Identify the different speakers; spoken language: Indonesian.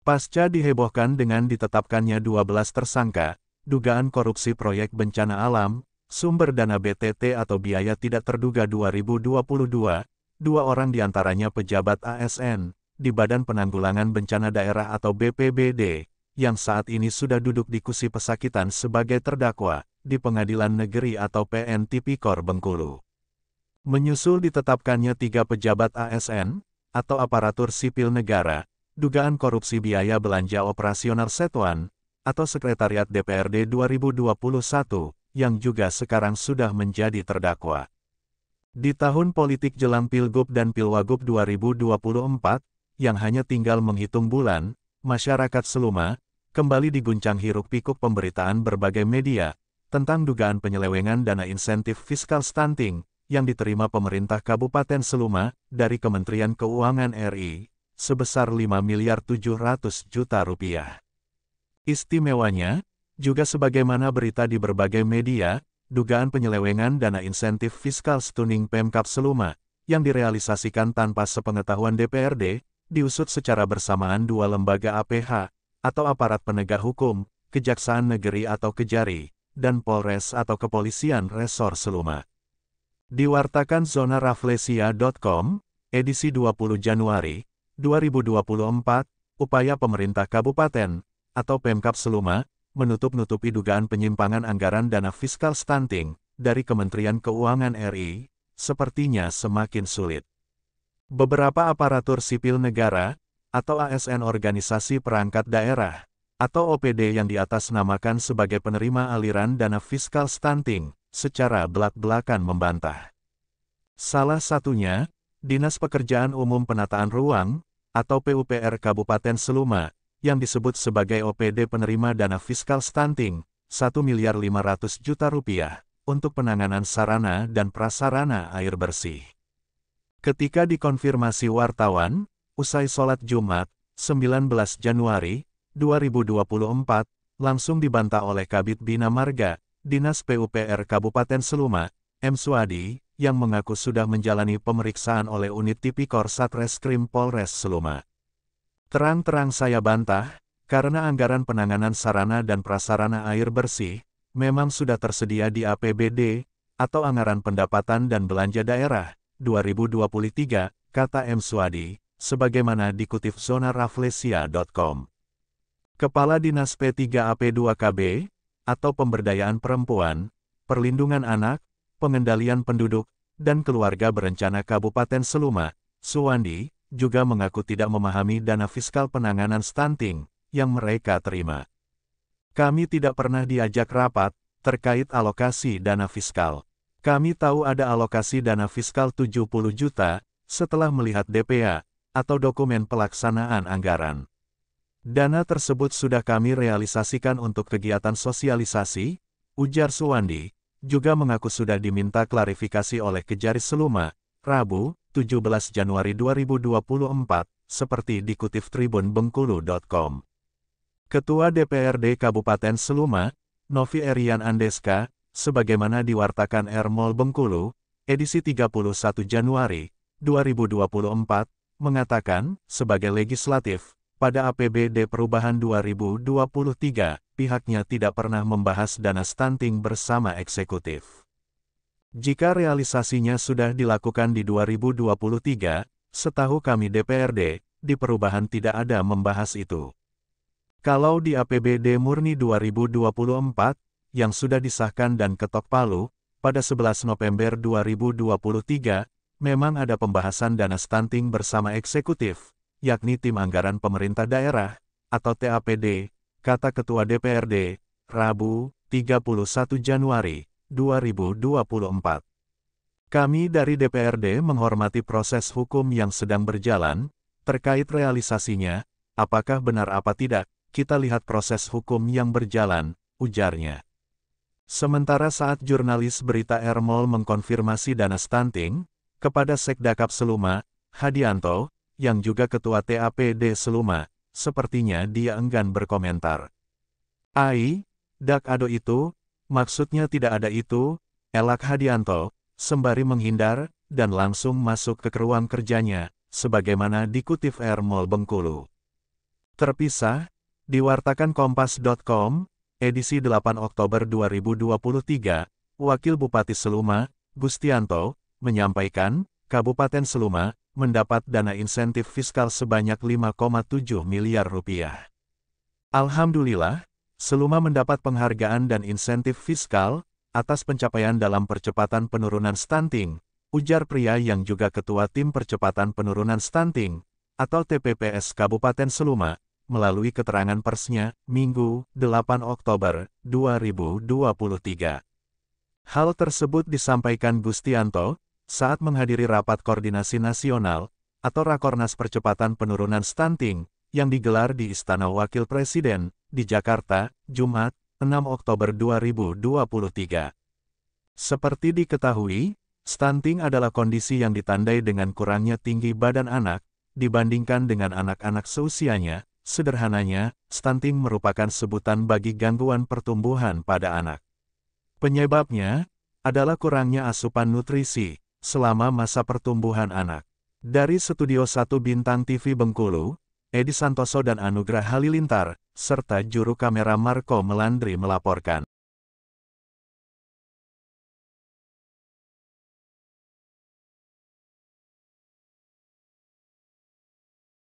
Speaker 1: Pasca dihebohkan dengan ditetapkannya 12 tersangka, dugaan korupsi proyek bencana alam, sumber dana BTT atau biaya tidak terduga 2022, dua orang diantaranya pejabat ASN, di Badan Penanggulangan Bencana Daerah atau BPBD, yang saat ini sudah duduk di kursi pesakitan sebagai terdakwa, di Pengadilan Negeri atau PN Tipikor Bengkulu. Menyusul ditetapkannya 3 pejabat ASN, atau aparatur sipil negara, dugaan korupsi biaya belanja operasional Satuan, atau Sekretariat DPRD 2021, yang juga sekarang sudah menjadi terdakwa. Di tahun politik jelang Pilgub dan Pilwagub 2024, yang hanya tinggal menghitung bulan, masyarakat Seluma kembali diguncang hiruk-pikuk pemberitaan berbagai media tentang dugaan penyelewengan dana insentif fiskal stunting yang diterima pemerintah Kabupaten Seluma dari Kementerian Keuangan RI sebesar 5.700 juta rupiah. Istimewanya, juga sebagaimana berita di berbagai media, dugaan penyelewengan dana insentif fiskal stunting Pemkab Seluma, yang direalisasikan tanpa sepengetahuan DPRD, diusut secara bersamaan dua lembaga APH, atau aparat penegak hukum, Kejaksaan Negeri atau Kejari, dan Polres atau Kepolisian Resor Seluma. Diwartakan zonaraflesia.com, edisi 20 Januari 2024, upaya pemerintah kabupaten, atau Pemkab Seluma, menutup-nutupi dugaan penyimpangan anggaran dana fiskal stunting, dari Kementerian Keuangan RI, sepertinya semakin sulit. Beberapa aparatur sipil negara, atau ASN organisasi perangkat daerah, atau OPD yang diatasnamakan sebagai penerima aliran dana fiskal stunting, secara belak-belakan membantah. Salah satunya, Dinas Pekerjaan Umum Penataan Ruang, atau PUPR Kabupaten Seluma, yang disebut sebagai OPD penerima dana fiskal stunting, 1.500.000 juta rupiah, untuk penanganan sarana dan prasarana air bersih. Ketika dikonfirmasi wartawan, usai sholat Jumat, 19 Januari 2024, langsung dibantah oleh Kabid Bina Marga, Dinas PUPR Kabupaten Seluma, M. Suadi, yang mengaku sudah menjalani pemeriksaan oleh unit Tipikor Satreskrim Polres Seluma. Terang-terang saya bantah, karena anggaran penanganan sarana dan prasarana air bersih, memang sudah tersedia di APBD, atau Anggaran Pendapatan dan Belanja Daerah, 2023, kata M. Suadi, sebagaimana dikutip zonaraflesia.com. Kepala Dinas P3AP2KB, atau Pemberdayaan Perempuan, Perlindungan Anak, Pengendalian Penduduk, dan Keluarga Berencana Kabupaten Seluma, Suwandi, juga mengaku tidak memahami dana fiskal penanganan stunting yang mereka terima. Kami tidak pernah diajak rapat terkait alokasi dana fiskal. Kami tahu ada alokasi dana fiskal 70 juta setelah melihat DPA atau dokumen pelaksanaan anggaran. Dana tersebut sudah kami realisasikan untuk kegiatan sosialisasi, ujar Suwandi. Juga mengaku sudah diminta klarifikasi oleh Kejari Seluma, Rabu, 17 Januari 2024, seperti dikutip tribunbengkulu.com. Ketua DPRD Kabupaten Seluma, Novi Erian Andeska, sebagaimana diwartakan Ermol Bengkulu, edisi 31 Januari 2024, mengatakan, sebagai legislatif, pada APBD Perubahan 2023, pihaknya tidak pernah membahas dana stunting bersama eksekutif. Jika realisasinya sudah dilakukan di 2023, setahu kami DPRD, di Perubahan tidak ada membahas itu. Kalau di APBD murni 2024, yang sudah disahkan dan ketok palu, pada 11 November 2023, memang ada pembahasan dana stunting bersama eksekutif, yakni Tim Anggaran Pemerintah Daerah, atau TAPD, kata Ketua DPRD, Rabu, 31 Januari 2024. Kami dari DPRD menghormati proses hukum yang sedang berjalan, terkait realisasinya, apakah benar apa tidak, kita lihat proses hukum yang berjalan, ujarnya. Sementara saat jurnalis berita Ermol mengkonfirmasi dana stunting, kepada Sekdakap Seluma, Hadianto, yang juga Ketua TAPD Seluma, sepertinya dia enggan berkomentar. Dak ado itu, maksudnya tidak ada itu, elak Hadianto, sembari menghindar, dan langsung masuk ke ruang kerjanya, sebagaimana dikutip Ermol Bengkulu. Terpisah, diwartakan Kompas.com, edisi 8 Oktober 2023, Wakil Bupati Seluma, Gustianto, menyampaikan, Kabupaten Seluma mendapat dana insentif fiskal sebanyak 5,7 miliar rupiah. Alhamdulillah, Seluma mendapat penghargaan dan insentif fiskal atas pencapaian dalam percepatan penurunan stunting, ujar pria yang juga Ketua Tim Percepatan Penurunan Stunting, atau TPPS Kabupaten Seluma, melalui keterangan persnya, Minggu, 8 Oktober 2023. Hal tersebut disampaikan Gustianto saat menghadiri Rapat Koordinasi Nasional, atau Rakornas Percepatan Penurunan Stunting, yang digelar di Istana Wakil Presiden, di Jakarta, Jumat, 6 Oktober 2023. Seperti diketahui, stunting adalah kondisi yang ditandai dengan kurangnya tinggi badan anak, dibandingkan dengan anak-anak seusianya. Sederhananya, stunting merupakan sebutan bagi gangguan pertumbuhan pada anak. Penyebabnya adalah kurangnya asupan nutrisi selama masa pertumbuhan anak. Dari Studio 1 Bintang TV Bengkulu, Edi Santoso dan Anugrah Halilintar, serta juru kamera Marco Melandri melaporkan.